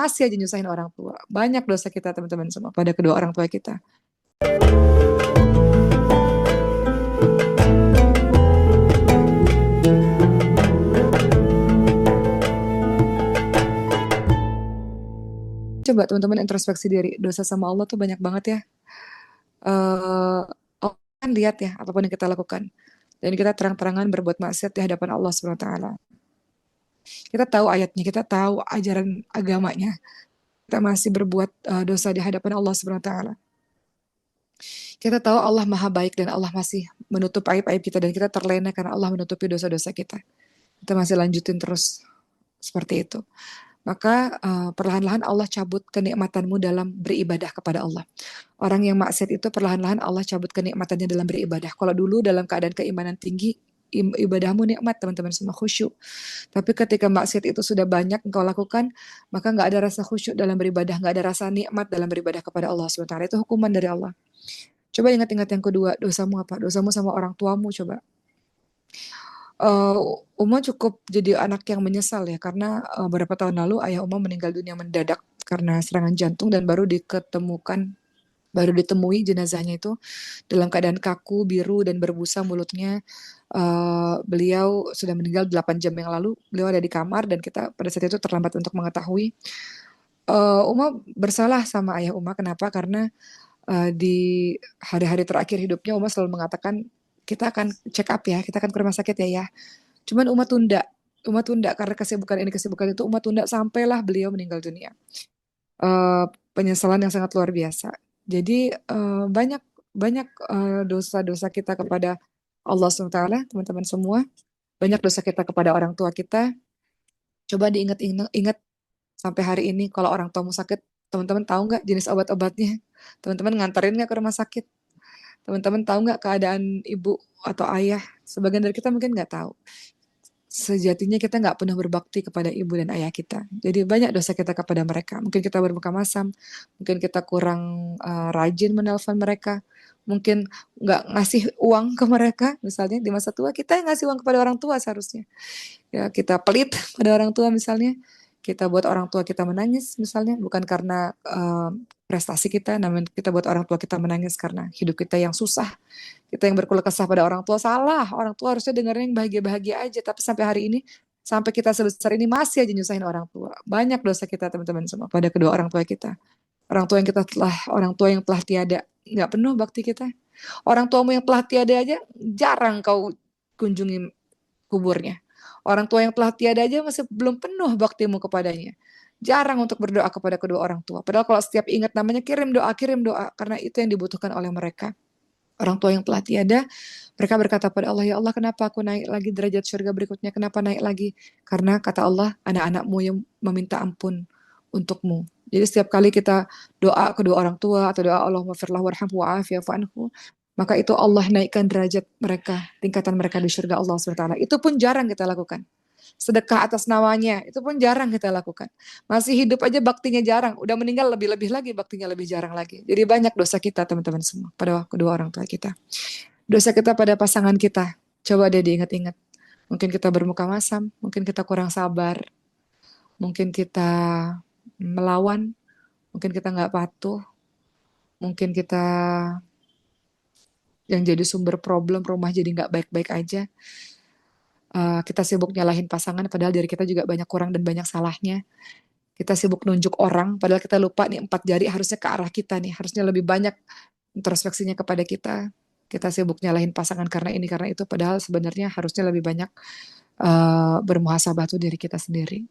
masih aja nyusahin orang tua. Banyak dosa kita teman-teman semua pada kedua orang tua kita. Coba teman-teman introspeksi diri, dosa sama Allah tuh banyak banget ya. Allah kan lihat ya apapun yang kita lakukan. Dan kita terang-terangan berbuat maksiat di hadapan Allah Subhanahu wa taala. Kita tahu ayatnya, kita tahu ajaran agamanya. Kita masih berbuat dosa di hadapan Allah Subhanahu wa taala. Kita tahu Allah Maha Baik dan Allah masih menutup aib-aib kita dan kita terlena karena Allah menutupi dosa-dosa kita. Kita masih lanjutin terus seperti itu. Maka perlahan-lahan Allah cabut kenikmatanmu dalam beribadah kepada Allah. Orang yang maksiat itu perlahan-lahan Allah cabut kenikmatannya dalam beribadah. Kalau dulu dalam keadaan keimanan tinggi, ibadahmu nikmat teman-teman semua, khusyuk. Tapi ketika maksiat itu sudah banyak engkau lakukan, maka nggak ada rasa khusyuk dalam beribadah, nggak ada rasa nikmat dalam beribadah kepada Allah SWT. Itu hukuman dari Allah. Coba ingat-ingat yang kedua, dosamu apa? Dosamu sama orang tuamu coba. Uma cukup jadi anak yang menyesal ya karena beberapa tahun lalu ayah Uma meninggal dunia mendadak karena serangan jantung dan baru ditemui jenazahnya itu dalam keadaan kaku, biru dan berbusa mulutnya. Beliau sudah meninggal 8 jam yang lalu. Beliau ada di kamar dan kita pada saat itu terlambat untuk mengetahui. Uma bersalah sama ayah Uma. Kenapa? Karena di hari-hari terakhir hidupnya Uma selalu mengatakan kita akan check up ya, kita akan ke rumah sakit ya. Cuman Uma tunda karena kesibukan ini kesibukan itu Uma tunda sampailah beliau meninggal dunia. Penyesalan yang sangat luar biasa. Jadi banyak dosa-dosa kita kepada Allah SWT, teman-teman semua. Banyak dosa kita kepada orang tua kita. Coba diingat sampai hari ini kalau orang tuamu sakit, teman-teman tahu nggak jenis obat-obatnya? Teman-teman nganterin nggak ke rumah sakit? Teman-teman tahu nggak keadaan ibu atau ayah? Sebagian dari kita mungkin nggak tahu. Sejatinya kita nggak pernah berbakti kepada ibu dan ayah kita. Jadi banyak dosa kita kepada mereka. Mungkin kita bermuka masam, mungkin kita kurang rajin menelpon mereka, mungkin nggak ngasih uang ke mereka. Misalnya di masa tua kita yang ngasih uang kepada orang tua seharusnya. Ya kita pelit pada orang tua misalnya. Kita buat orang tua kita menangis misalnya, bukan karena prestasi kita, namun kita buat orang tua kita menangis karena hidup kita yang susah. Kita yang berkeluh kesah pada orang tua, salah. Orang tua harusnya dengerin yang bahagia-bahagia aja. Tapi sampai hari ini, sampai kita sebesar ini masih aja nyusahin orang tua. Banyak dosa kita teman-teman semua pada kedua orang tua kita. Orang tua yang telah tiada, nggak penuh bakti kita. Orang tuamu yang telah tiada aja, jarang kau kunjungi kuburnya. Orang tua yang telah tiada aja masih belum penuh baktimu kepadanya. Jarang untuk berdoa kepada kedua orang tua. Padahal kalau setiap ingat namanya kirim doa, karena itu yang dibutuhkan oleh mereka. Orang tua yang telah tiada, mereka berkata pada Allah, ya Allah kenapa aku naik lagi derajat surga berikutnya, kenapa naik lagi? Karena kata Allah, anak-anakmu yang meminta ampun untukmu. Jadi setiap kali kita doa kedua orang tua, atau doa Allahumma firlahu warhamhu wa'afiyafu anhu, maka itu Allah naikkan derajat mereka, tingkatan mereka di surga Allah SWT. Itu pun jarang kita lakukan. Sedekah atas namanya, itu pun jarang kita lakukan. Masih hidup aja baktinya jarang, udah meninggal lebih-lebih lagi, baktinya lebih jarang lagi. Jadi banyak dosa kita teman-teman semua, pada kedua orang tua kita. Dosa kita pada pasangan kita, coba deh diingat-ingat. Mungkin kita bermuka masam, mungkin kita kurang sabar, mungkin kita melawan, mungkin kita nggak patuh, mungkin kita yang jadi sumber problem rumah jadi nggak baik-baik aja. Kita sibuk nyalahin pasangan padahal diri kita juga banyak kurang dan banyak salahnya. Kita sibuk nunjuk orang padahal kita lupa nih 4 jari harusnya ke arah kita nih, harusnya lebih banyak introspeksinya kepada kita. Kita sibuk nyalahin pasangan karena ini karena itu padahal sebenarnya harusnya lebih banyak bermuhasabah tuh diri kita sendiri.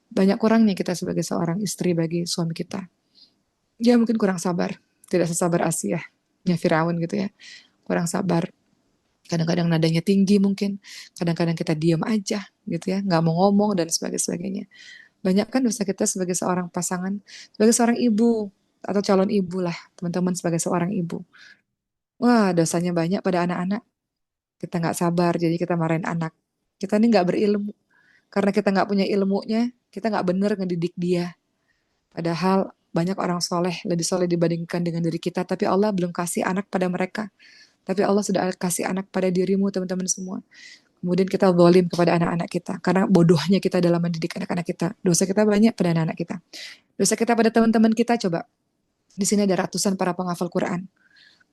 Banyak kurangnya kita sebagai seorang istri bagi suami kita. Ya mungkin kurang sabar, tidak sesabar Asiyahnya Firaun gitu ya. Kurang sabar. Kadang-kadang nadanya tinggi mungkin, kadang-kadang kita diam aja gitu ya, nggak mau ngomong dan sebagainya. Banyak kan dosa kita sebagai seorang pasangan, sebagai seorang ibu atau calon ibu lah, teman-teman sebagai seorang ibu. Wah dosanya banyak pada anak-anak. Kita nggak sabar, jadi kita marahin anak. Kita ini nggak berilmu, karena kita nggak punya ilmunya, kita nggak bener ngedidik dia. Padahal banyak orang lebih soleh dibandingkan dengan diri kita, tapi Allah belum kasih anak pada mereka. Tapi Allah sudah kasih anak pada dirimu teman-teman semua. Kemudian kita zalim kepada anak-anak kita. Karena bodohnya kita dalam mendidik anak-anak kita. Dosa kita banyak pada anak-anak kita. Dosa kita pada teman-teman kita coba. Di sini ada ratusan para penghafal Quran.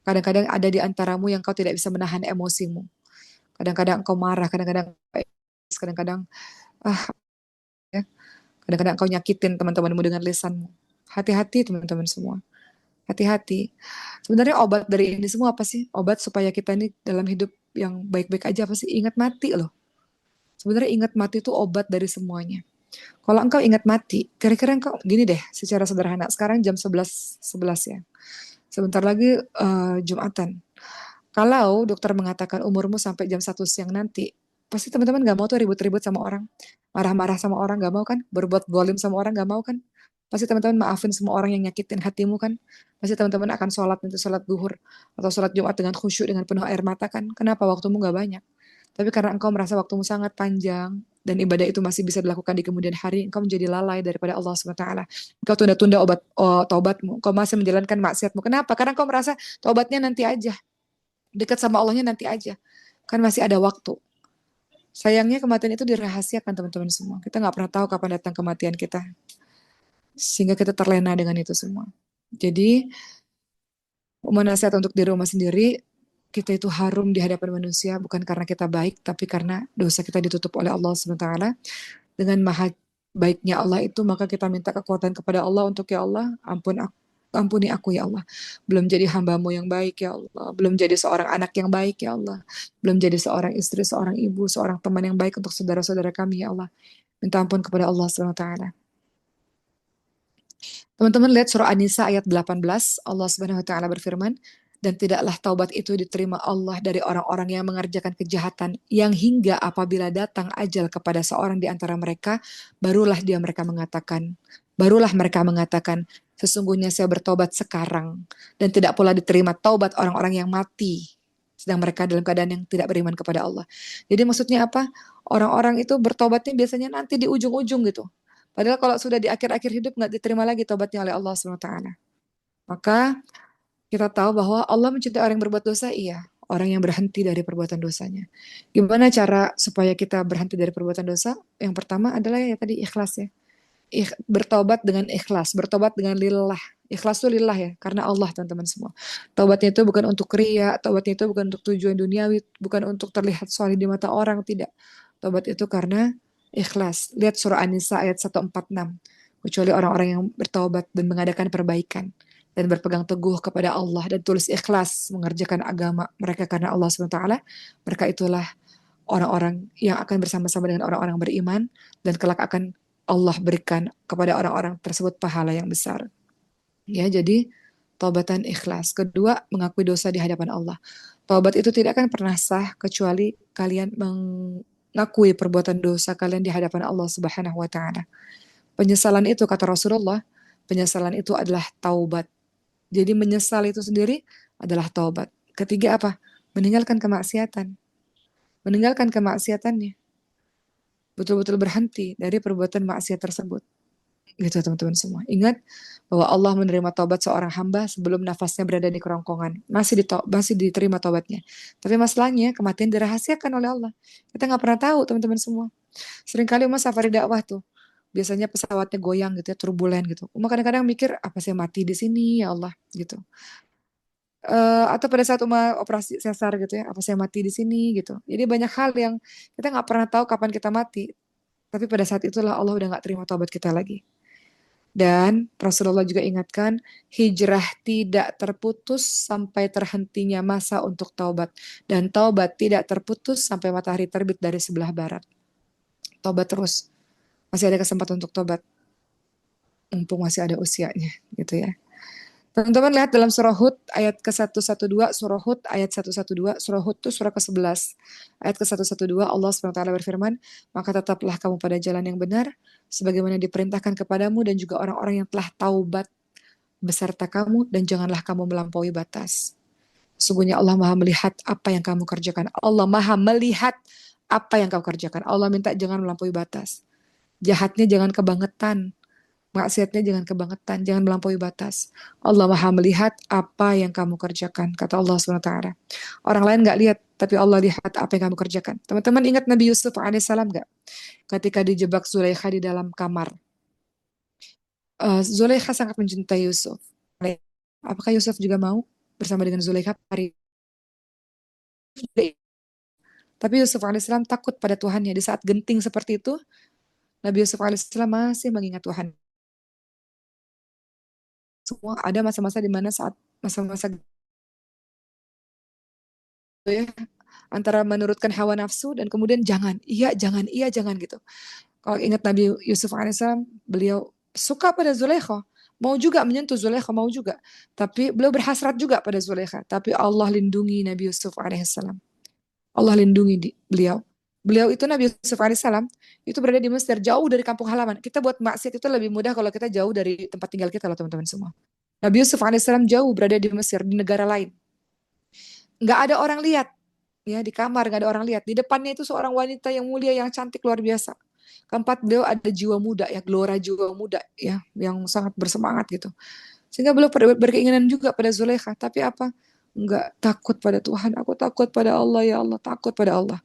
Kadang-kadang ada di antaramu yang kau tidak bisa menahan emosimu. Kadang-kadang kau marah, kadang-kadang ah ya, kadang-kadang kau nyakitin teman-temanmu dengan lisanmu. Hati-hati teman-teman semua. Hati-hati. Sebenarnya obat dari ini semua apa sih? Obat supaya kita ini dalam hidup yang baik-baik aja apa sih? Ingat mati loh. Sebenarnya ingat mati itu obat dari semuanya. Kalau engkau ingat mati, kira-kira engkau gini deh, secara sederhana. Sekarang jam 11 ya. Sebentar lagi Jumatan. Kalau dokter mengatakan umurmu sampai jam 1 siang nanti, pasti teman-teman gak mau tuh ribut-ribut sama orang, marah-marah sama orang gak mau kan, berbuat zalim sama orang gak mau kan, pasti teman-teman maafin semua orang yang nyakitin hatimu kan, pasti teman-teman akan sholat nanti sholat duhur atau sholat Jumat dengan khusyuk dengan penuh air mata kan, kenapa waktumu gak banyak? Tapi karena engkau merasa waktumu sangat panjang dan ibadah itu masih bisa dilakukan di kemudian hari, engkau menjadi lalai daripada Allah SWT. Engkau tunda-tunda taubatmu, engkau masih menjalankan maksiatmu. Kenapa? Karena engkau merasa taubatnya nanti aja, dekat sama Allahnya nanti aja. Kan masih ada waktu. Sayangnya kematian itu dirahasiakan teman-teman semua. Kita nggak pernah tahu kapan datang kematian kita. Sehingga kita terlena dengan itu semua. Jadi, nasihat untuk diri rumah sendiri, kita itu harum di hadapan manusia bukan karena kita baik, tapi karena dosa kita ditutup oleh Allah SWT. Dengan maha baiknya Allah itu, maka kita minta kekuatan kepada Allah untuk ya Allah, ampuni aku ya Allah. Belum jadi hambamu yang baik ya Allah. Belum jadi seorang anak yang baik ya Allah. Belum jadi seorang istri, seorang ibu, seorang teman yang baik untuk saudara-saudara kami ya Allah. Minta ampun kepada Allah SWT. Teman-teman lihat surah An-Nisa ayat 18, Allah Subhanahu wa taala berfirman, dan tidaklah taubat itu diterima Allah dari orang-orang yang mengerjakan kejahatan yang hingga apabila datang ajal kepada seorang di antara mereka, barulah mereka mengatakan, sesungguhnya saya bertobat sekarang dan tidak pula diterima taubat orang-orang yang mati sedang mereka dalam keadaan yang tidak beriman kepada Allah. Jadi maksudnya apa? Orang-orang itu bertobatnya biasanya nanti di ujung-ujung gitu. Padahal kalau sudah di akhir-akhir hidup nggak diterima lagi tobatnya oleh Allah SWT. Maka kita tahu bahwa Allah mencintai orang yang berbuat dosa, iya. Orang yang berhenti dari perbuatan dosanya. Gimana cara supaya kita berhenti dari perbuatan dosa? Yang pertama adalah ya tadi ikhlas ya. Bertobat dengan ikhlas, bertobat dengan lillah. Ikhlas itu lillah ya, karena Allah teman-teman semua. Taubatnya itu bukan untuk ria, taubatnya itu bukan untuk tujuan duniawi, bukan untuk terlihat solih di mata orang, tidak. Taubat itu karena ikhlas. Lihat surah An-Nisa ayat 146. Kecuali orang-orang yang bertaubat dan mengadakan perbaikan dan berpegang teguh kepada Allah dan tulus ikhlas mengerjakan agama mereka karena Allah SWT, mereka itulah orang-orang yang akan bersama-sama dengan orang-orang beriman dan kelak akan Allah berikan kepada orang-orang tersebut pahala yang besar. Ya, jadi taubatan ikhlas. Kedua, mengakui dosa di hadapan Allah. Taubat itu tidak akan pernah sah kecuali kalian mengakui perbuatan dosa kalian di hadapan Allah Subhanahu wa taala. Penyesalan itu kata Rasulullah, penyesalan itu adalah taubat. Jadi menyesal itu sendiri adalah taubat. Ketiga apa? Meninggalkan kemaksiatan. Meninggalkan kemaksiatannya. Betul-betul berhenti dari perbuatan maksiat tersebut. Gitu teman-teman semua. Ingat bahwa Allah menerima taubat seorang hamba sebelum nafasnya berada di kerongkongan. Masih diterima taubatnya. Tapi masalahnya kematian dirahasiakan oleh Allah. Kita nggak pernah tahu teman-teman semua. Seringkali Umar safari dakwah tuh. Biasanya pesawatnya goyang gitu ya, turbulen gitu. Umar kadang-kadang mikir, apa saya mati di sini ya Allah gitu. Atau pada saat Uma operasi sesar gitu ya, apa saya mati di sini gitu. Jadi banyak hal yang kita nggak pernah tahu kapan kita mati. Tapi pada saat itulah Allah udah nggak terima taubat kita lagi. Dan Rasulullah juga ingatkan, hijrah tidak terputus sampai terhentinya masa untuk taubat. Dan taubat tidak terputus sampai matahari terbit dari sebelah barat. Taubat terus. Masih ada kesempatan untuk taubat. Mumpung masih ada usianya gitu ya. Teman-teman lihat dalam surah Hud ayat ke-112, surah Hud ayat 112, surah Hud itu surah ke-11. Ayat ke-112 Allah SWT berfirman, maka tetaplah kamu pada jalan yang benar, sebagaimana diperintahkan kepadamu dan juga orang-orang yang telah taubat beserta kamu, dan janganlah kamu melampaui batas. Sesungguhnya Allah maha melihat apa yang kamu kerjakan. Allah maha melihat apa yang kamu kerjakan. Allah minta jangan melampaui batas. Jahatnya jangan kebangetan. Maksiatnya jangan kebangetan, jangan melampaui batas. Allah maha melihat apa yang kamu kerjakan, kata Allah SWT. Orang lain nggak lihat, tapi Allah lihat apa yang kamu kerjakan. Teman-teman ingat Nabi Yusuf alaihissalam nggak? Ketika dijebak Zulaikha di dalam kamar. Zulaikha sangat mencintai Yusuf. Apakah Yusuf juga mau bersama dengan Zulaikha hari ini? Tapi Yusuf alaihissalam takut pada Tuhannya. Di saat genting seperti itu, Nabi Yusuf alaihissalam masih mengingat Tuhan. Semua ada masa-masa di mana saat masa-masa gitu ya, antara menurutkan hawa nafsu dan kemudian iya, jangan gitu. Kalau ingat Nabi Yusuf alaihissalam, beliau suka pada Zulaikha, mau juga menyentuh Zulaikha, mau juga. Tapi beliau berhasrat juga pada Zulaikha. Tapi Allah lindungi Nabi Yusuf alaihissalam. Allah lindungi beliau. Beliau itu Nabi Yusuf alaihissalam itu berada di Mesir, jauh dari kampung halaman. Kita buat maksiat itu lebih mudah kalau kita jauh dari tempat tinggal kita loh teman-teman semua. Nabi Yusuf alaihissalam jauh berada di Mesir, di negara lain. Nggak ada orang lihat, ya di kamar nggak ada orang lihat. Di depannya itu seorang wanita yang mulia, yang cantik luar biasa. Keempat, beliau ada jiwa muda ya, gelora jiwa muda ya, yang sangat bersemangat gitu. Sehingga beliau berkeinginan juga pada Zulaikha, tapi apa? Enggak, takut pada Tuhan, aku takut pada Allah ya Allah, takut pada Allah.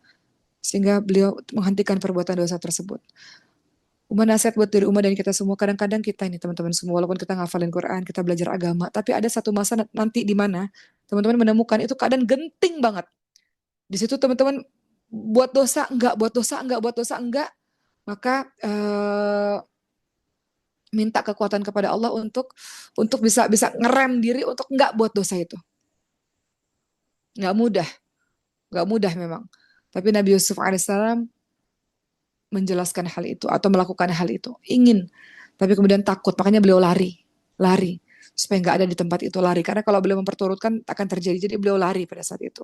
Sehingga beliau menghentikan perbuatan dosa tersebut. Umar nasihat buat diri Umar dan kita semua, kadang-kadang kita ini teman-teman semua, walaupun kita ngafalin Quran, kita belajar agama, tapi ada satu masa nanti di mana teman-teman menemukan itu keadaan genting banget. Di situ teman-teman buat dosa enggak, buat dosa enggak, buat dosa enggak, maka minta kekuatan kepada Allah untuk bisa bisa ngerem diri untuk enggak buat dosa itu. Enggak mudah, enggak mudah memang. Tapi Nabi Yusuf alaihissalam menjelaskan hal itu atau melakukan hal itu, ingin, tapi kemudian takut, makanya beliau lari supaya nggak ada di tempat itu, lari karena kalau beliau memperturutkan akan terjadi, jadi beliau lari pada saat itu.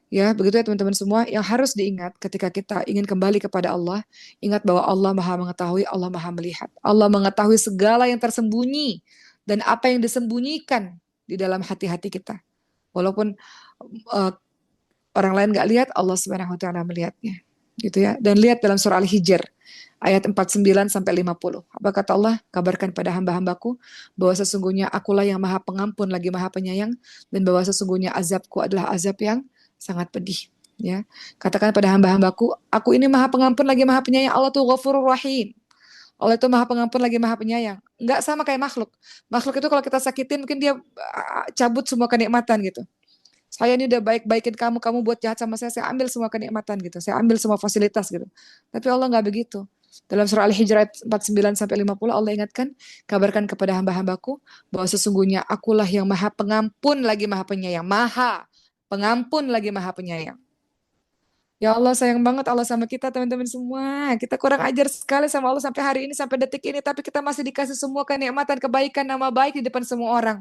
Ya, begitu ya teman-teman semua. Yang harus diingat ketika kita ingin kembali kepada Allah, ingat bahwa Allah Maha mengetahui, Allah Maha melihat. Allah mengetahui segala yang tersembunyi dan apa yang disembunyikan di dalam hati-hati kita. Walaupun uh, orang lain nggak lihat, Allah Subhanahu wa taala melihatnya. Gitu ya. Dan lihat dalam surah Al-Hijr ayat 49 sampai 50. Apa kata Allah? Kabarkan pada hamba-hambaku bahwa sesungguhnya akulah yang Maha Pengampun lagi Maha Penyayang, dan bahwa sesungguhnya azabku adalah azab yang sangat pedih. Ya, katakan pada hamba-hambaku, aku ini Maha Pengampun lagi Maha Penyayang. Allah tuh Ghafurur Rahim. Allah itu Maha Pengampun lagi Maha Penyayang. Enggak sama kayak makhluk. Makhluk itu kalau kita sakitin mungkin dia cabut semua kenikmatan gitu. Saya ini udah baik-baikin kamu, kamu buat jahat sama saya ambil semua kenikmatan gitu. Saya ambil semua fasilitas gitu. Tapi Allah nggak begitu. Dalam surah Al-Hijr ayat 49 sampai 50 Allah ingatkan, kabarkan kepada hamba-hambaku bahwa sesungguhnya akulah yang Maha Pengampun lagi Maha Penyayang. Maha Pengampun lagi Maha Penyayang. Ya Allah sayang banget Allah sama kita teman-teman semua. Kita kurang ajar sekali sama Allah sampai hari ini, sampai detik ini. Tapi kita masih dikasih semua kenikmatan, kebaikan, nama baik di depan semua orang.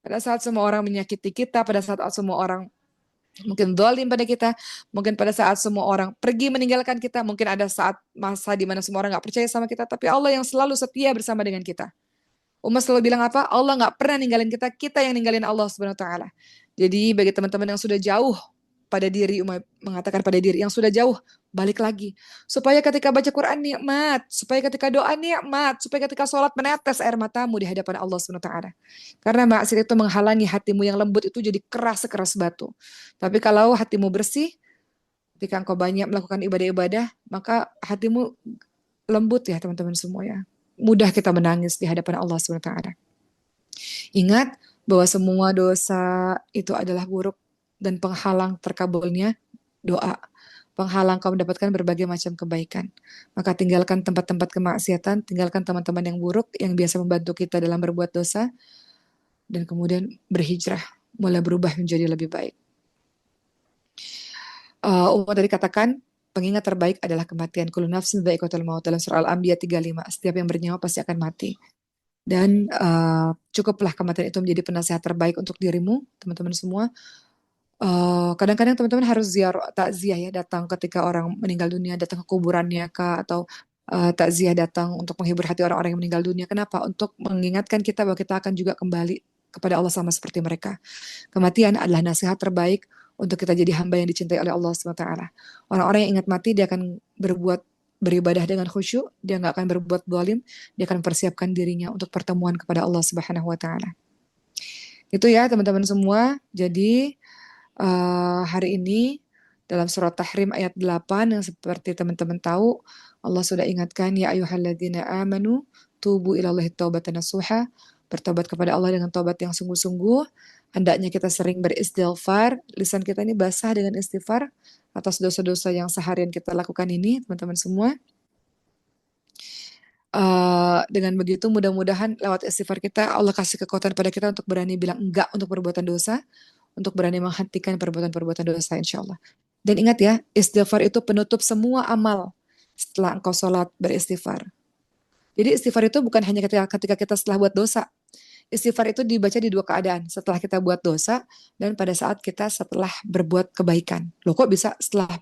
Pada saat semua orang menyakiti kita, pada saat semua orang mungkin zalim pada kita, mungkin pada saat semua orang pergi meninggalkan kita, mungkin ada saat masa di mana semua orang nggak percaya sama kita, tapi Allah yang selalu setia bersama dengan kita. Umar selalu bilang apa? Allah nggak pernah ninggalin kita, kita yang ninggalin Allah Subhanahu Wa Taala. Jadi bagi teman-teman yang sudah jauh pada diri, Umar mengatakan pada diri yang sudah jauh, balik lagi. Supaya ketika baca Quran nikmat, supaya ketika doa nikmat, supaya ketika sholat menetes air matamu di hadapan Allah Subhanahu Wa Taala. Karena maksiat itu menghalangi hatimu yang lembut itu jadi keras sekeras batu. Tapi kalau hatimu bersih, ketika engkau banyak melakukan ibadah-ibadah, maka hatimu lembut ya teman-teman semua ya. Mudah kita menangis di hadapan Allah Subhanahu Wa Taala. Ingat bahwa semua dosa itu adalah buruk dan penghalang terkabulnya doa. Penghalang kau mendapatkan berbagai macam kebaikan. Maka tinggalkan tempat-tempat kemaksiatan, tinggalkan teman-teman yang buruk yang biasa membantu kita dalam berbuat dosa, dan kemudian berhijrah, mulai berubah menjadi lebih baik. Umar tadi katakan, pengingat terbaik adalah kematian. Kullu nafsin dha'iqatul maut, dalam surah Al-Anbiya 35. Setiap yang bernyawa pasti akan mati. Dan cukuplah kematian itu menjadi penasihat terbaik untuk dirimu, teman-teman semua. Kadang-kadang teman-teman harus takziah ya, datang ketika orang meninggal dunia, datang ke kuburannya kah, atau takziah datang untuk menghibur hati orang-orang yang meninggal dunia. Kenapa? Untuk mengingatkan kita bahwa kita akan juga kembali kepada Allah sama seperti mereka. Kematian adalah nasihat terbaik untuk kita jadi hamba yang dicintai oleh Allah SWT. Orang-orang yang ingat mati, dia akan beribadah dengan khusyuk, dia nggak akan berbuat zalim, dia akan mempersiapkan dirinya untuk pertemuan kepada Allah Subhanahu wa taala. Itu ya teman-teman semua. Jadi hari ini dalam surat Tahrim ayat 8 yang seperti teman-teman tahu, Allah sudah ingatkan, ya ayyuhalladzina amanu tubu ilallahi taubatan nasuha, bertobat kepada Allah dengan tobat yang sungguh-sungguh. Hendaknya kita sering beristighfar, lisan kita ini basah dengan istighfar atas dosa-dosa yang seharian kita lakukan ini, teman-teman semua. Dengan begitu mudah-mudahan lewat istighfar kita Allah kasih kekuatan pada kita untuk berani bilang enggak untuk perbuatan dosa, untuk berani menghentikan perbuatan-perbuatan dosa insya Allah. Dan ingat ya, istighfar itu penutup semua amal setelah engkau sholat beristighfar. Jadi istighfar itu bukan hanya ketika kita setelah buat dosa. Istighfar itu dibaca di dua keadaan, setelah kita buat dosa dan pada saat kita setelah berbuat kebaikan. Loh kok bisa setelah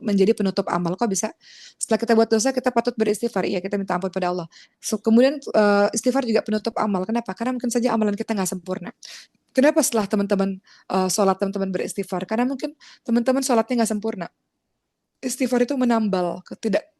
menjadi penutup amal? Kok bisa setelah kita buat dosa kita patut beristighfar? Iya, kita minta ampun pada Allah. Kemudian istighfar juga penutup amal. Kenapa? Karena mungkin saja amalan kita nggak sempurna. Kenapa setelah teman-teman sholat teman-teman beristighfar? Karena mungkin teman-teman sholatnya nggak sempurna. Istighfar itu menambal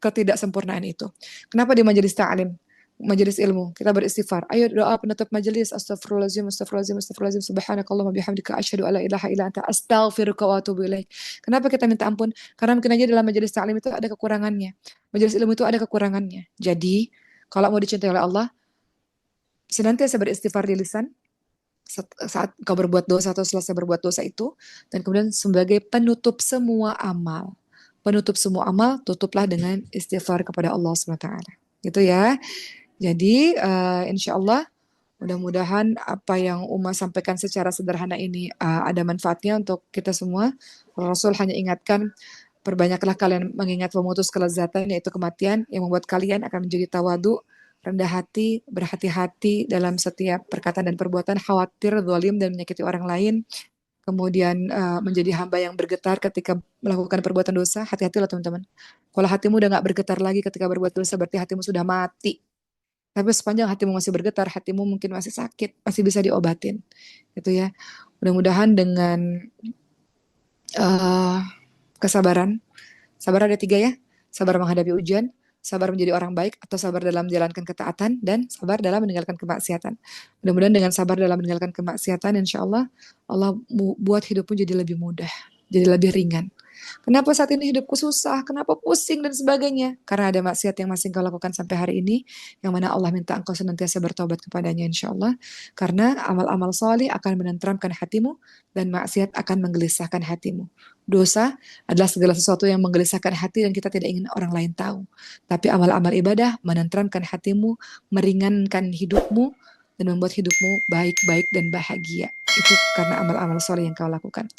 ketidaksempurnaan itu. Kenapa di majelis ta'lim, majelis ilmu, kita beristighfar. Ayo doa penutup majelis. Astagfirullahaladzim, astagfirullahaladzim, astagfirullahaladzim, subhanakallahumma bihamdika asyhadu alla ilaha illa anta astaghfiruka wa atubu ilaik. Kenapa kita minta ampun? Karena mungkin aja dalam majelis ta'lim itu ada kekurangannya. Majelis ilmu itu ada kekurangannya. Jadi, kalau mau dicintai oleh Allah, senantiasa beristighfar di lisan, saat kau berbuat dosa atau selesai berbuat dosa itu, dan kemudian sebagai penutup semua amal. Penutup semua amal, tutuplah dengan istighfar kepada Allah SWT. Gitu ya. Jadi insya Allah mudah-mudahan apa yang Uma sampaikan secara sederhana ini ada manfaatnya untuk kita semua. Rasul hanya ingatkan, perbanyaklah kalian mengingat memutus kelezatan yaitu kematian yang membuat kalian akan menjadi tawadu, rendah hati, berhati-hati dalam setiap perkataan dan perbuatan, khawatir, zalim dan menyakiti orang lain. Kemudian menjadi hamba yang bergetar ketika melakukan perbuatan dosa. Hati-hatilah teman-teman. Kalau hatimu udah gak bergetar lagi ketika berbuat dosa, berarti hatimu sudah mati. Tapi sepanjang hatimu masih bergetar, hatimu mungkin masih sakit, masih bisa diobatin. Gitu ya. Mudah-mudahan dengan kesabaran, sabar ada 3 ya, sabar menghadapi ujian, sabar menjadi orang baik, atau sabar dalam menjalankan ketaatan, dan sabar dalam meninggalkan kemaksiatan. Mudah-mudahan dengan sabar dalam meninggalkan kemaksiatan, insya Allah, Allah buat hidupmu jadi lebih mudah, jadi lebih ringan. Kenapa saat ini hidupku susah? Kenapa pusing dan sebagainya? Karena ada maksiat yang masih engkau lakukan sampai hari ini, yang mana Allah minta engkau senantiasa bertobat kepadanya insya Allah. Karena amal-amal soleh akan menenteramkan hatimu, dan maksiat akan menggelisahkan hatimu. Dosa adalah segala sesuatu yang menggelisahkan hati dan kita tidak ingin orang lain tahu. Tapi amal-amal ibadah menenteramkan hatimu, meringankan hidupmu, dan membuat hidupmu baik-baik dan bahagia. Itu karena amal-amal soleh yang kau lakukan.